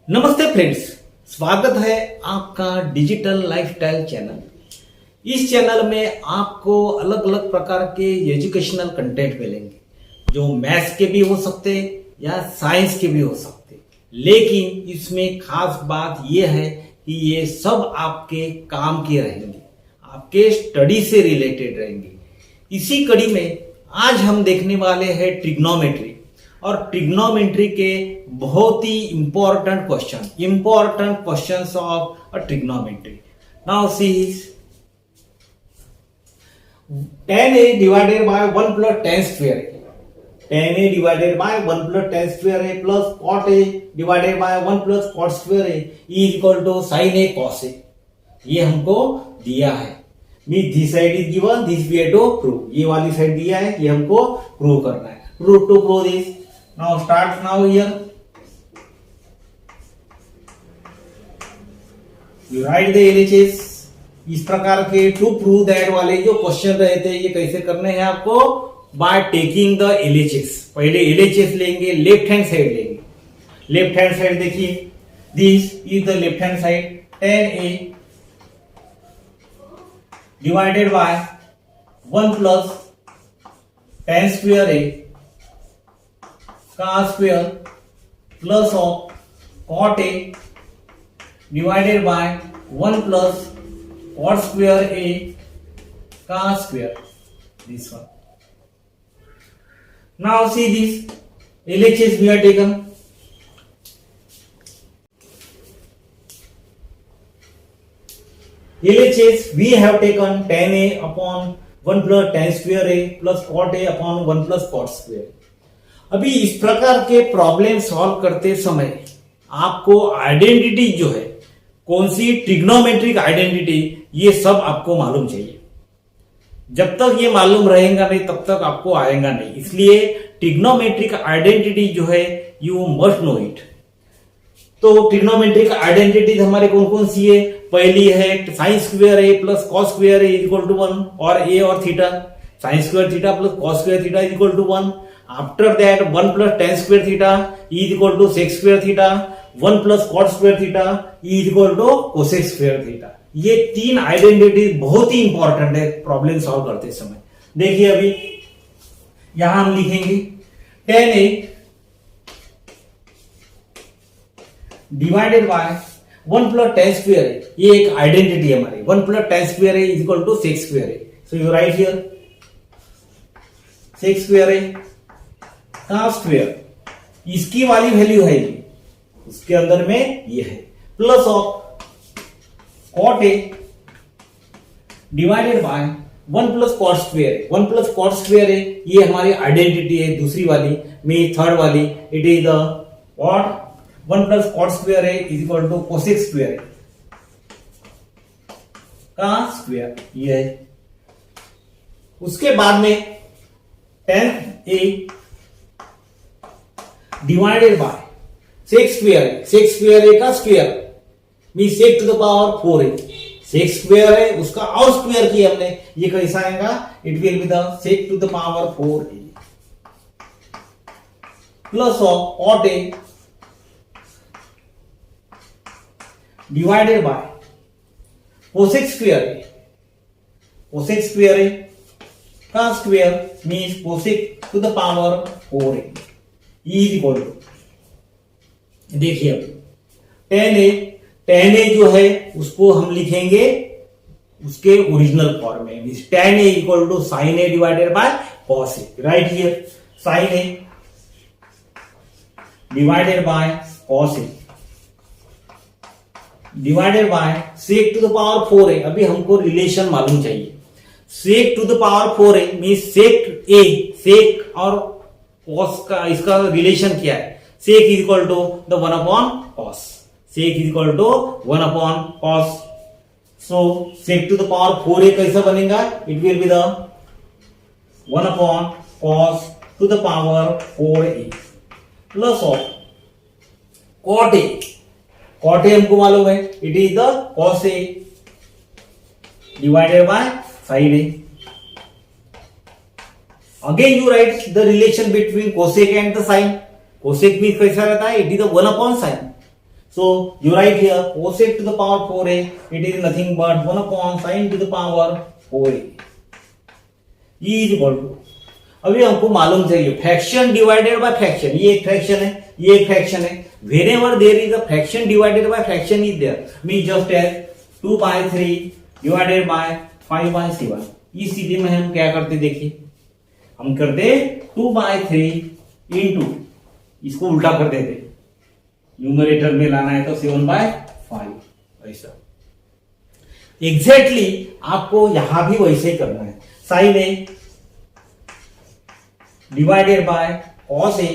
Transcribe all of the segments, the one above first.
नमस्ते फ्रेंड्स, स्वागत है आपका डिजिटल लाइफस्टाइल चैनल। इस चैनल में आपको अलग अलग प्रकार के एजुकेशनल कंटेंट मिलेंगे जो मैथ्स के भी हो सकते या साइंस के भी हो सकते, लेकिन इसमें खास बात यह है कि ये सब आपके काम के रहेंगे, आपके स्टडी से रिलेटेड रहेंगे। इसी कड़ी में आज हम देखने वाले हैं ट्रिग्नोमेट्री और ट्रिग्नोमेट्री के बहुत ही important questions of a trigonometry. Now see tan a divided by 1 plus tan square a. Tan a divided by 1 plus tan square a plus cot a divided by 1 plus cot square a is equal to sin a cos a. ये हमको दिया है। This side is given, this we have to prove. ये वाली side दिया है, ये हमको प्रूव करना है। Prove this. Now start now here. You write the LHS. इस प्रकार के टू प्रूव दैट वाले जो क्वेश्चन रहते हैं ये कैसे करने हैं आपको? By taking the LHS। पहले LHS लेंगे, लेफ्ट हैंड साइड लेंगे। लेफ्ट हैंड साइड देखिए, this is the left hand side. tan a divided by 1 plus tan square a का square plus of cot A divided by 1 plus cot square ए का square, this one. Now see this LHS we have taken. LHS we have taken tan a upon 1 plus tan square a plus cot a upon 1 plus cot square. अभी इस प्रकार के problem solve करते समय आपको identity जो है, कौन सी ट्रिग्नोमेट्रिक आइडेंटिटी, ये सब आपको मालूम चाहिए। जब तक ये मालूम रहेगा नहीं तब तक आपको आएगा नहीं। इसलिए ट्रिग्नोमेट्रिक आइडेंटिटी जो है यू मस्ट नो इट। तो ट्रिग्नोमेट्रिक आइडेंटिटी हमारे कौन कौन सी है? पहली है sine square A plus cos square A equal to 1 और ए और theta. Sine square theta plus cos square theta equal to 1। After that 1 plus tan square theta is equal to sec square theta, 1 plus cot square theta is equal to cosec square theta। ये तीन identity बहुत ही important है problem solve करते समय। देखिए अभी यहां हम लिखेंगे tan a divided by 1 plus tan square a, ये एक आइडेंटिटी है हमारी। 1 plus tan square a is equal to sec square a, so you write here sec square a का स्क्वायर, इसकी वाली वैल्यू है ये, उसके अंदर में ये है, plus of cot A divided by 1 plus cot square. 1 plus cot square है, ये हमारी आइडेंटिटी है दूसरी वाली में। थर्ड वाली it is the what 1 plus cot square है is equal to cosec square का स्क्वायर, ये है। उसके बाद में tan a divided by sec square ए का square mean sec to the power 4a। Sec square है उसका और स्क्वायर किया हमने, ये कैसा आएगा? It will be the sec to the power 4a plus of cot A divided by cosec square ए का square mean cosec to the power 4a is equal to, देखिए अब tan a जो है उसको हम लिखेंगे उसके ओरिजिनल फॉर्म में। tan a equal to sin a divided by cos a। Right here sin a divided by cos a divided by sec to the power 4a। अभी हमको रिलेशन मालूम चाहिए। sec to the power 4a mean sec और cos का इसका relation क्या है? sec is equal to the 1 upon cos। sec is equal to 1 upon cos। So sec to the power 4a कैसा बनेगा? It will be the 1 upon cos to the power 4a plus of cot a। cot a हमको मालूम है, it is the cos a divided by sin a। Again you write the relation between cosec and the sin. cosec भी कैसा रहता है? It is 1 upon sine. So you write here cosec to the power 4a, it is nothing but 1 upon sin to the power 4a is equal to, अभी हमको मालूम चाहिए fraction divided by fraction, ये एक फ्रैक्शन है, ये एक fraction है, whenever there is a fraction divided by fraction is there, means just as 2/3 divided by 5/7, इस स्थिति में हम क्या करते देखिए, हम करते 2/3 इंटू, इसको उल्टा कर देते, न्यूमरेटर में लाना है तो 7/5, ऐसा एग्जैक्टली आपको यहां भी वैसे ही करना है, sine a divided by cos a,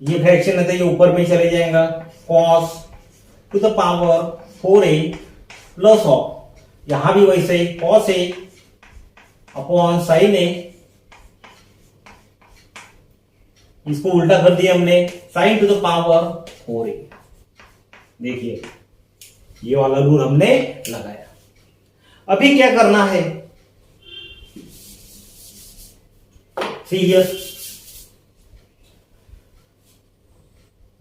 ये फ्रैक्शन है तो ये ऊपर में चले जाएगा, cos to the power 4a plus of, यहां भी वैसे ही cos a upon sine a, इसको उल्टा कर दिया हमने, sign to the power 4a, देखिए ये वाला रूल हमने लगाया। अभी क्या करना है, सी हियर,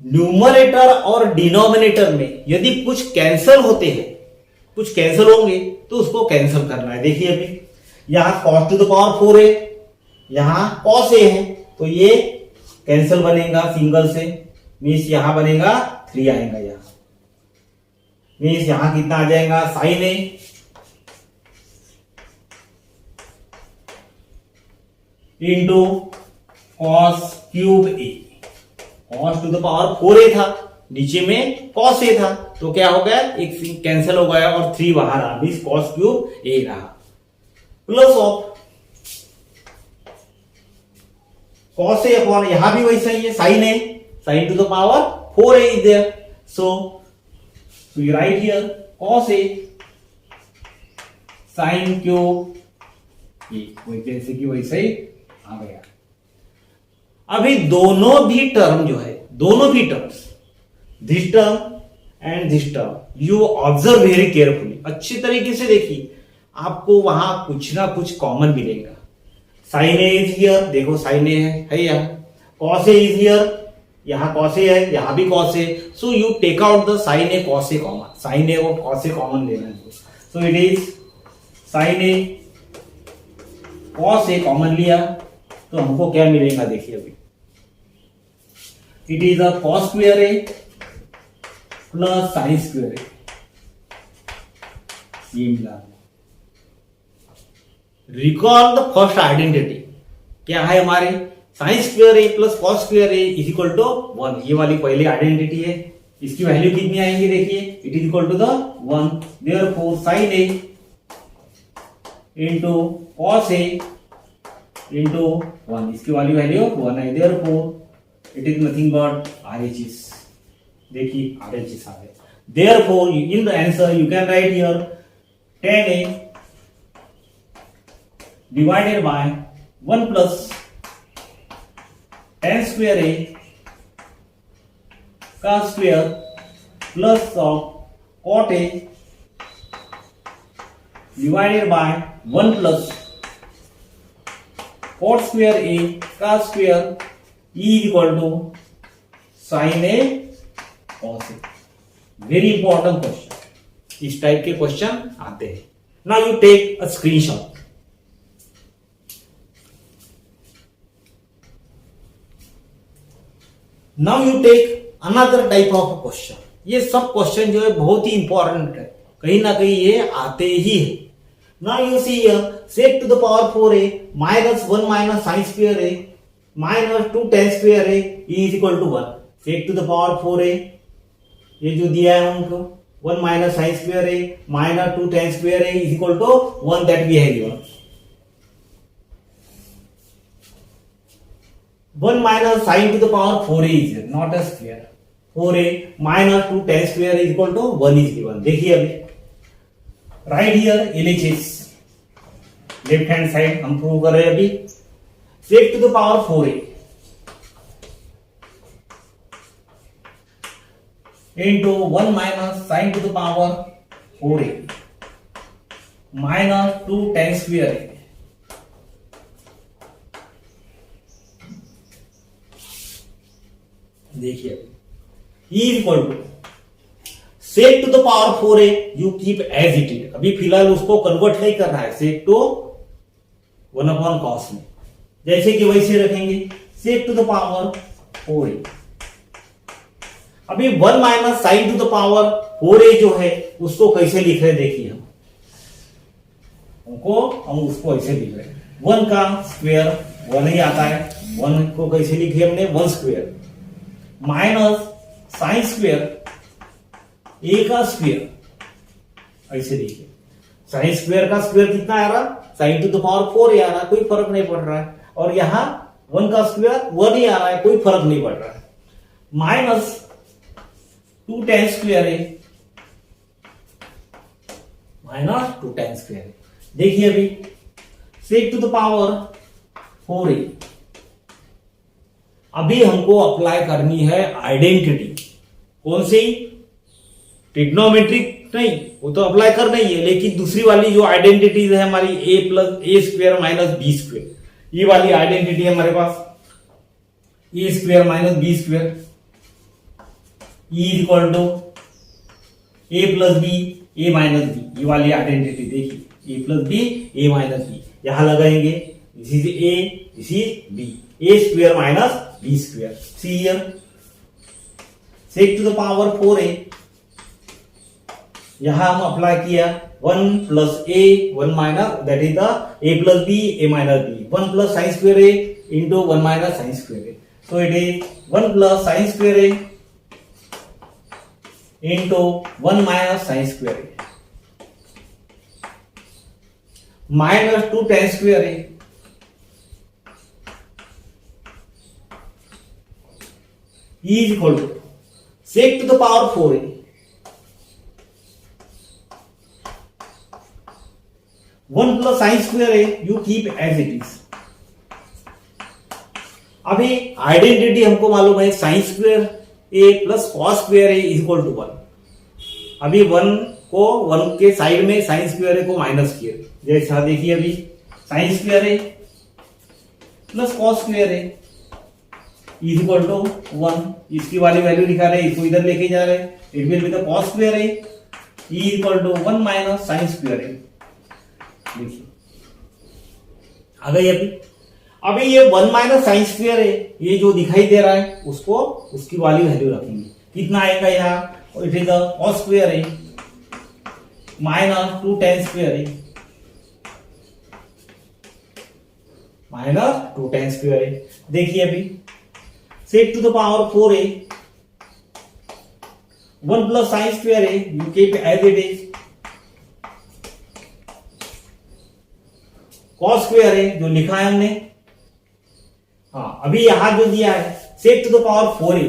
न्यूमरेटर और डिनोमिनेटर में यदि कुछ कैंसिल होते हैं, कुछ कैंसिल होंगे तो उसको कैंसिल करना है। देखिए अभी यहां cos to the power 4a, यहां cos a है तो ये कैंसिल बनेगा सिंगल से, मीन्स यहां बनेगा 3 आएगा, यहां मीन्स यहां कितना आ जाएगा sine A into cos cube A, cos to the power 4a था, नीचे में कॉस ए था तो क्या हो गया, एक कैंसिल हो गया और 3 बाहर आ, मीन्स कॉस क्यूब ए रहा, plus of cos a upon, यहां भी वैसा ही है sin a, sin to the power 4a is there, so you write here cos a sin cube a, वैसे की वैसे ही आ गया। अभी दोनों भी टर्म जो है, दोनों भी terms, this term and this term, you observe very carefully, अच्छी तरीके से देखिए, आपको वहां कुछ ना कुछ कॉमन मिलेगा। साइन ए इज हियर, देखो साइन ए है यहाँ, कॉस ए इज हियर, यहाँ कॉस ए है, यहाँ भी cos a, so you take out the sine a cos a common, sine a और कॉस ए कॉमन लेना है, so it is sine a cos a common लिया तो हमको क्या मिलेगा, देखिए अभी it is a cos square A plus sine square a, ये मिला। रिकॉल द फर्स्ट आइडेंटिटी, क्या है हमारे, sine square A plus cos square A is equal to 1, ये वाली पहली आइडेंटिटी है, इसकी वैल्यू कितनी आएंगी देखिए, it is equal to the 1, therefore sine A into cos A into 1, इसकी वाली वैल्यू 1 है, therefore it is nothing but RHS, देखिए RHS आ गया, therefore in the answer you can write here 10a divided by 1 plus tan square a cos square plus of cot a divided by 1 plus cot square a cos square e is equal to sin a cos a। Very important question, इस type के question आते हैं। Now you take a screenshot, now you take another type of question, ये सब question जो है बहुत ही इंपॉर्टेंट है, कहीं ना कहीं ये आते ही है। Now you see here sec to the power 4a minus 1 minus sin square a minus 2 tan square a is equal to 1, sec to the power 4a, ये जो दिया है हमको 1 minus sin square a minus 2 tan square a is equal to 1, that we have given. 1 minus sin to the power 4a is here, not a square, 4a minus 2 tan square is equal to 1 is given। देखिए अभी right here LHS, left hand side हम prove कर रहे हैं अभी, sec to the power 4a into 1 minus sin to the power 4a minus 2 tan square a, देखिए ई equal to sec to the power 4a you keep as it is. अभी फिलहाल उसको कन्वर्ट नहीं करना है सेक टू 1/cos में, जैसे कि वैसे रखेंगे सेक टू द पावर 4a। अभी 1 minus sign to the power 4a जो है उसको कैसे लिख रहे देखिए हम उसको ऐसे लिख रहे हैं 1 का स्क्वायर 1 ही आता है, 1 को कैसे लिखे हमने 1 square minus sine square a का स्क्वायर ऐसे लिखिए। साइन स्क्वायर का स्क्वायर कितना आ रहा, साइन टू द पावर 4 आ रहा, कोई फर्क नहीं पड़ रहा है, और यहां 1 का स्क्वायर 1 ही आ रहा है, कोई फर्क नहीं पड़ रहा है, माइनस 2 tan स्क्वायर है माइनस 2 tan स्क्वायर है। देखिए अभी sec to the power 4a, अभी हमको अप्लाई करनी है आइडेंटिटी, कौन सी, ट्रिग्नोमेट्रिक नहीं, वो तो अप्लाई करना ही है, लेकिन दूसरी वाली जो आइडेंटिटीज है हमारी a plus a square minus b square, ये वाली आइडेंटिटी है हमारे पास a square minus b square e equal to a plus B A minus b, ये वाली आइडेंटिटी देखिए a plus B A minus b, यहां लगाएंगे this is a this is b, a square minus b square. See here sec to the power 4a, यहां हम apply किया 1 plus a 1 minus that is the A plus B A minus B, 1 plus sine square A into 1 minus sine square A, so it is 1 plus sine square A into 1 minus sine square A minus 2 tan square A is equal to sec to the power 4a, one plus sine square A you keep as it is. अभी identity हमको मालूम है sine square A plus cos square A is equal to 1। अभी 1 को 1 के side में sign square ए को minus किया, जैसा देखिए अभी sine square A plus cos square A is equal to 1, इसकी वाली वैल्यू दिखा रहे, इसको इधर लेके जा रहे, it will be the cos square A is equal to 1 minus sine square a. देखिए आ गई अभी ये 1 माइनस साइन स्क्वायर है, ये जो दिखाई दे रहा है उसको उसकी वाली वैल्यू रखेंगे, कितना आएगा यहाँ, it is the cos square है माइनस 2 tan स्क्वायर है माइनस 2 tan स्क्वायर है। देखिए अभी sec to the power 4a 1 plus sine square है you keep as it is, cos square है जो लिखा है हमने, हाँ अभी यहां जो दिया है sec to the power 4a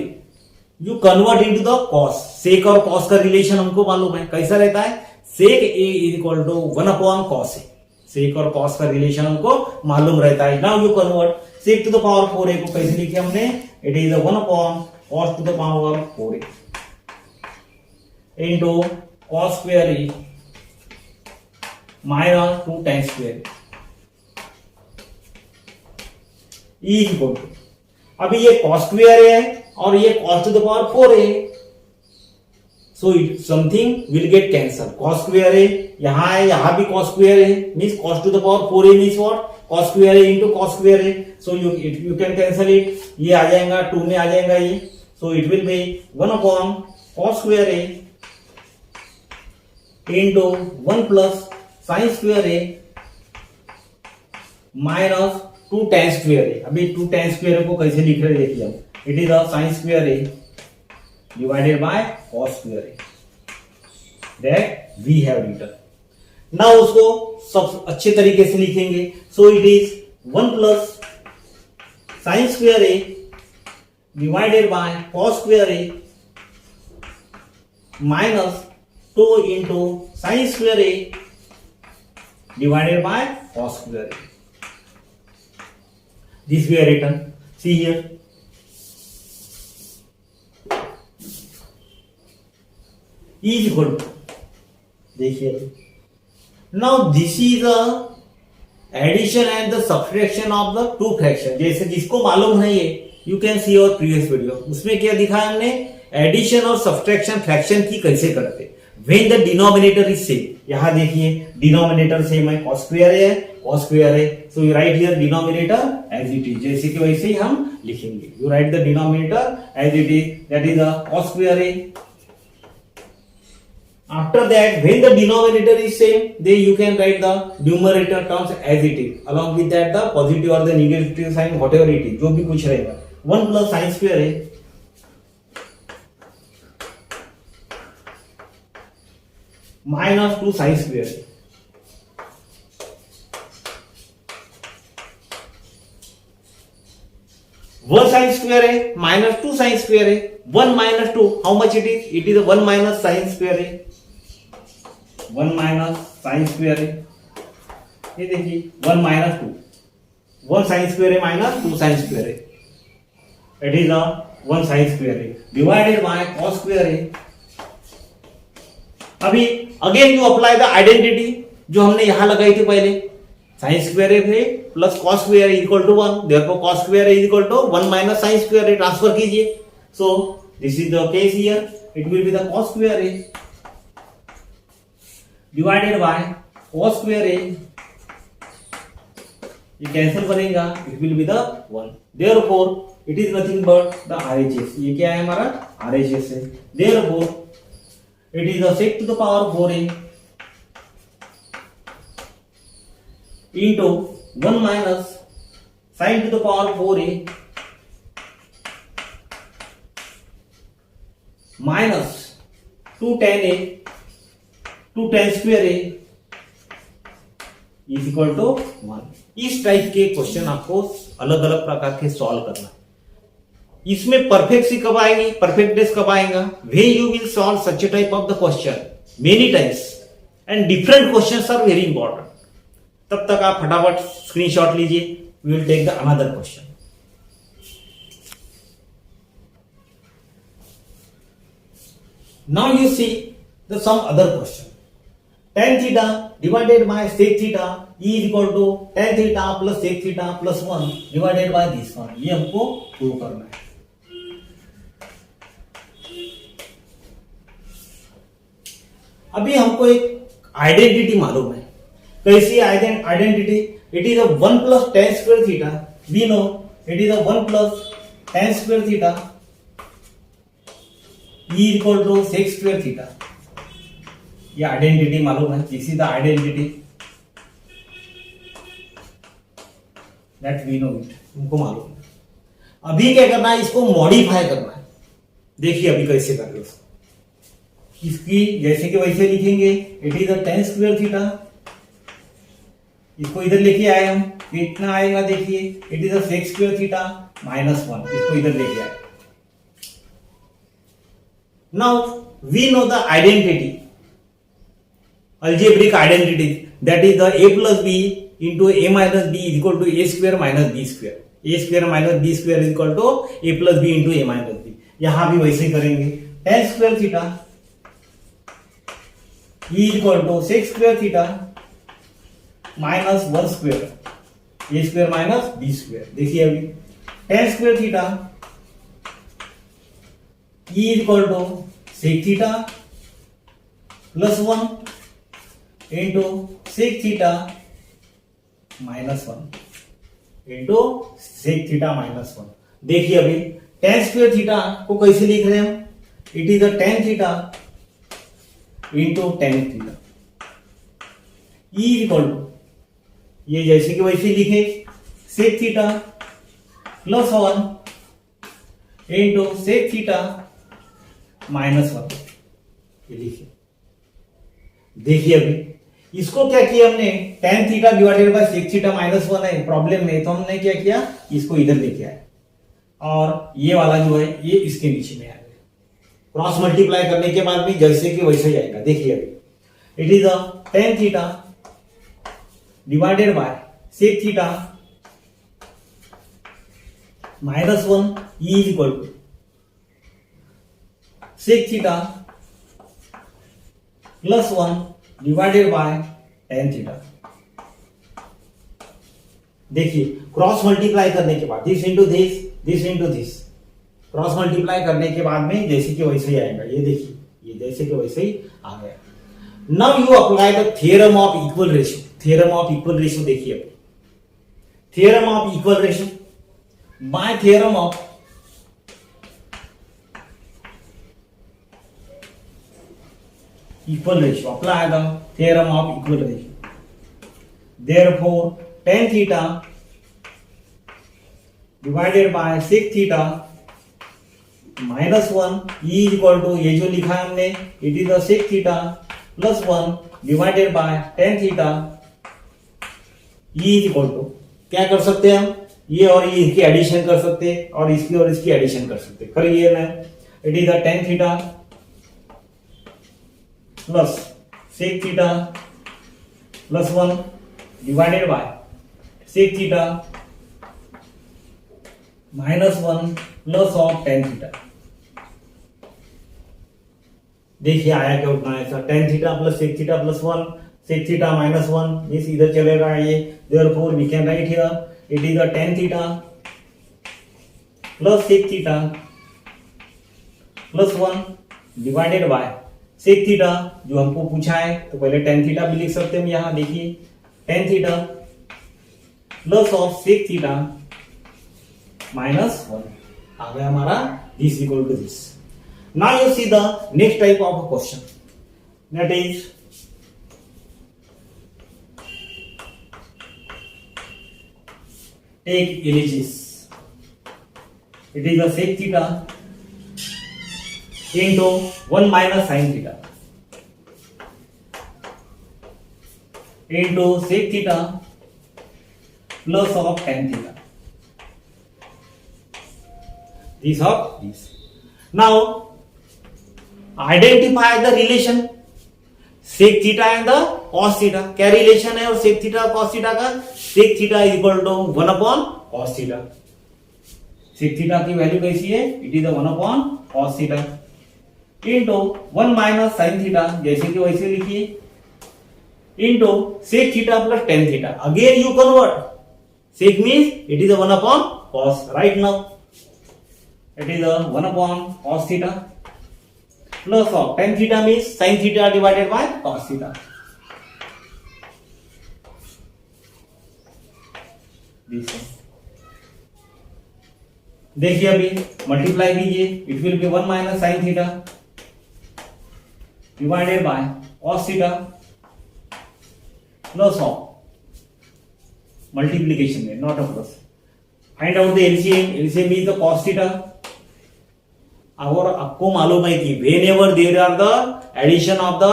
you convert into the cos, sec और कॉस का रिलेशन हमको मालूम है कैसा रहता है, sec A is equal to 1/cos A, sec और कॉस का रिलेशन हमको मालूम रहता है। Now you convert sec to the power 4a को कैसे लिखे हमने, it is 1/cos to the power 4a into cos square A minus 2 tan square is equal to, अभी ये कॉस स्क्वायर है और ये कॉस टू द पावर 4 है, so it something will get cancel, cos square है यहां है, यहां भी कॉस स्क्वायर है, means cos to the power 4 है मींस व्हाट, कॉस स्क्वायर है इनटू कॉस स्क्वायर है, so you can cancel it, ये आ जाएगा 2 में आ जाएगा ये, so it will B 1/cos square है इनटू 1 प्लस साइन स्क्वायर है माइनस 2 tan स्क्वायर है। अभी 2 tan स्क्वायर को कैसे लिख रहे देखिए हम, it is a sine square है डिवाइडेड बाय कॉस स्क्वायर है that we have written. Now उसको सब अच्छे तरीके से लिखेंगे, so it is 1 plus sine square है डिवाइडेड बाय कॉस स्क्वायर है माइनस 2 इंटू साइन स्क्वायर है डिवाइडेड बाय कॉस स्क्वायर है। This we are written. See here. Is equal to. देखिए. Now this is the addition and the subtraction of the two fractions. जैसे जिसको मालूम है ये, you can see our previous video. उसमें क्या दिखाया हमने? एडिशन और सब्सट्रैक्शन फ्रैक्शन की कैसे करते, when the denominator is same. यहां देखिए डिनोमिनेटर सेम है, cos स्क्वायर है, so you write here denominator as it is, जैसे कि वैसे ही हम लिखेंगे। You write the denominator as it is, that is the cos square है। After that, when the denominator is same, then you can write the numerator terms as it is. Along with that, the positive or the negative sign, whatever it is, जो भी कुछ रहेगा, 1 plus sin square है, minus 2 sin square है, one sine square है, minus 2 sign square है, 1 minus 2, how much it is? It is 1 minus sin square है, 1 minus sin square है, ये देखिए 1 minus 2, 1 sin square है माइनस 2 sin square है, इट इज 1 sin square है, डिवाइडेड बाय cos स्क्वायर है। अभी again you apply the identity जो हमने यहां लगाई थी पहले, sin स्क्वायर है प्लस cos स्क्वायर है equal to 1, therefore cos square है equal to 1 minus sin square है, ट्रांसफर कीजिए। So this is the case here, it will be the cos square है डिवाइडेड बाय cos स्क्वायर है, ये cancel बनेगा, it will be the 1, therefore it is nothing but the RHS, ये क्या है हमारा RHS है, therefore it is the sec to the power 4a into 1 minus sin to the power 4a minus 2 tan a 2 tan square a is equal to 1। इस type के question आपको अलग अलग प्रकार के सॉल्व करना है। इसमें परफेक्ट सी कब आएगी, परफेक्टनेस कब आएगा, way you will solve such type of the question many times and different questions are very important. तब तक आप फटाफट स्क्रीनशॉट लीजिए, we will take the another question. Now you see the some other question, tan theta divided by sec theta is equal to tan theta plus sec theta plus 1 divided by this one, ये हमको prove करना है। अभी हमको एक identity मालूम है, कैसी identity, it is 1 plus tan square theta, we know it is 1 plus tan square theta is equal to sec square theta, ये आइडेंटिटी मालूम है, this is the identity that we know it, तुमको मालूम है। अभी क्या करना है, इसको मॉडिफाई करना है। देखिए अभी कैसे कर रहे हो, इसकी जैसे कि वैसे लिखेंगे, it is tan square theta, इसको इधर लेके आए हम, कितना आएगा देखिए, it is sec square theta minus 1, इसको इधर लेके आए। Now we know the identity, algebraic identity, that is the a plus b into a minus b is equal to a square minus b square, a square minus b square is equal to a plus b into a minus b। यहां भी वैसे ही करेंगे, tan square theta is equal to sec square theta minus 1 square, a square minus b square। देखिए अभी tan square theta is equal to sec theta plus 1 into sec theta minus 1 into sec theta minus 1। देखिए अभी tan square theta को कैसे लिख रहे हैं हम, it is tan theta into tan theta equal to, ये जैसे कि वैसे लिखे, sec theta plus 1 into sec theta minus 1, ये लिखे। देखिए अभी इसको क्या किया हमने, tan theta divided by sec theta minus 1 है प्रॉब्लम में, तो हमने क्या किया, इसको इधर लेके आए और ये वाला जो है ये इसके नीचे में आ गया। क्रॉस मल्टीप्लाई करने के बाद भी जैसे कि वैसे ही आएगा। देखिए अभी it is tan theta divided by sec theta minus 1 is equal to sec theta plus 1 divided by tan theta. देखिए क्रॉस मल्टीप्लाई करने के बाद this into this, this into this, cross multiply करने के बाद में जैसे कि वैसे ही आएगा। ये देखिए, ये जैसे कि वैसे ही आ गया। Now you apply the theorem of equal ratio. Theorem of equal ratio देखिए, theorem of equal ratio, by theorem of equal ratio, apply the theorem of equal ratio. Therefore tan theta divided by sec theta minus 1 is equal to, ये जो लिखा है हमने, it is the sec theta plus 1 divided by tan theta is equal to, क्या कर सकते हैं हम, ये और ये इसकी एडिशन कर सकते हैं और इसकी एडिशन कर सकते हैं। करिए ना, it is the tan theta plus sec theta plus 1 divided by sec theta minus 1 plus of tan theta. देखिए आया क्या, उतना ऐसा tan theta plus sec theta plus 1, sec theta minus 1 means इधर चलेगा ये। Therefore we can write here it is the tan theta plus sec theta plus 1 divided by sec theta जो हमको पूछा है, तो पहले टेन थीटा भी लिख सकते हैं हम यहां। देखिए tan theta plus of sec theta minus 1 आ गया हमारा, this equal to this. Now you see the next type of question, that is take LHS. It is the sec theta into 1 minus sin theta into sec theta plus of tan theta. These of these. Now identify the relation sec theta and the cos theta. क्या relation है और sec theta और cos theta का? sec theta is equal to 1 upon cos theta. sec theta की value कैसी है? It is the 1 upon cos theta into 1 minus sin theta, जैसे कि वैसे लिखिए, into sec theta plus tan theta. Again you convert. Sec means it is a 1 upon cos. Right now it is a 1 upon cos theta plus of tan theta means sin theta divided by cos theta. This one. देखिए अभी multiply कीजिए, it will B 1 minus sin theta divided by cos theta plus of multiplication में, not a plus. Find out the LCM. LCM is the cos theta. और आपको मालूम है कि whenever there are the addition of the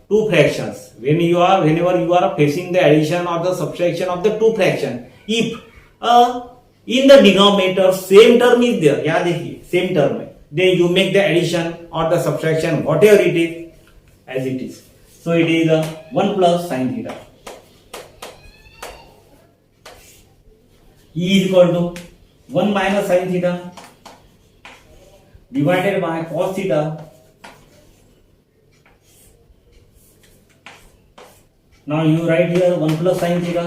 two fractions, whenever you are facing the addition or the subtraction of the two fraction, if in the denominator same term is there, याद देखिए same term है, then you make the addition or the subtraction whatever it is as it is. So it is 1 plus sin theta. E is equal to 1 minus sin theta divided by cos theta now you write here 1 plus sin theta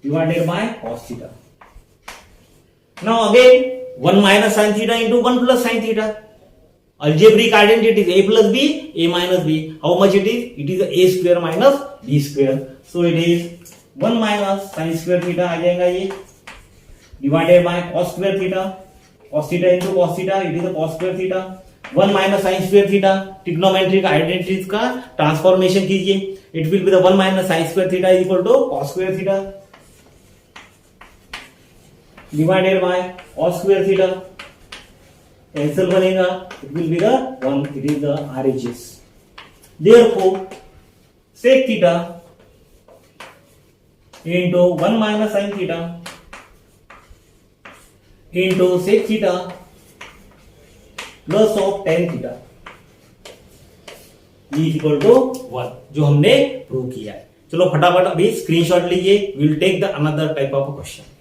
divided by cos theta. Now again 1 minus sin theta into 1 plus sin theta. Algebraic identity is a plus b, a minus b. How much it is? It is a square minus b square. So it is 1 minus sin square theta आ जाएगा ये, divided by cos square theta. Cos theta into cos theta, it is a cos square theta. 1 minus sin square theta. Trigonometric identities का transformation कीजिए. It will be the 1 minus sin square theta is equal to cos square theta divided by cos square theta. Cancel बनेगा, it will be the 1, it is the RHS. Therefore sec theta into 1 minus sin theta into sec theta plus of tan theta is equal to 1, जो हमने prove किया है। चलो फटाफट अभी screenshot लीजिए, will take the another type of question.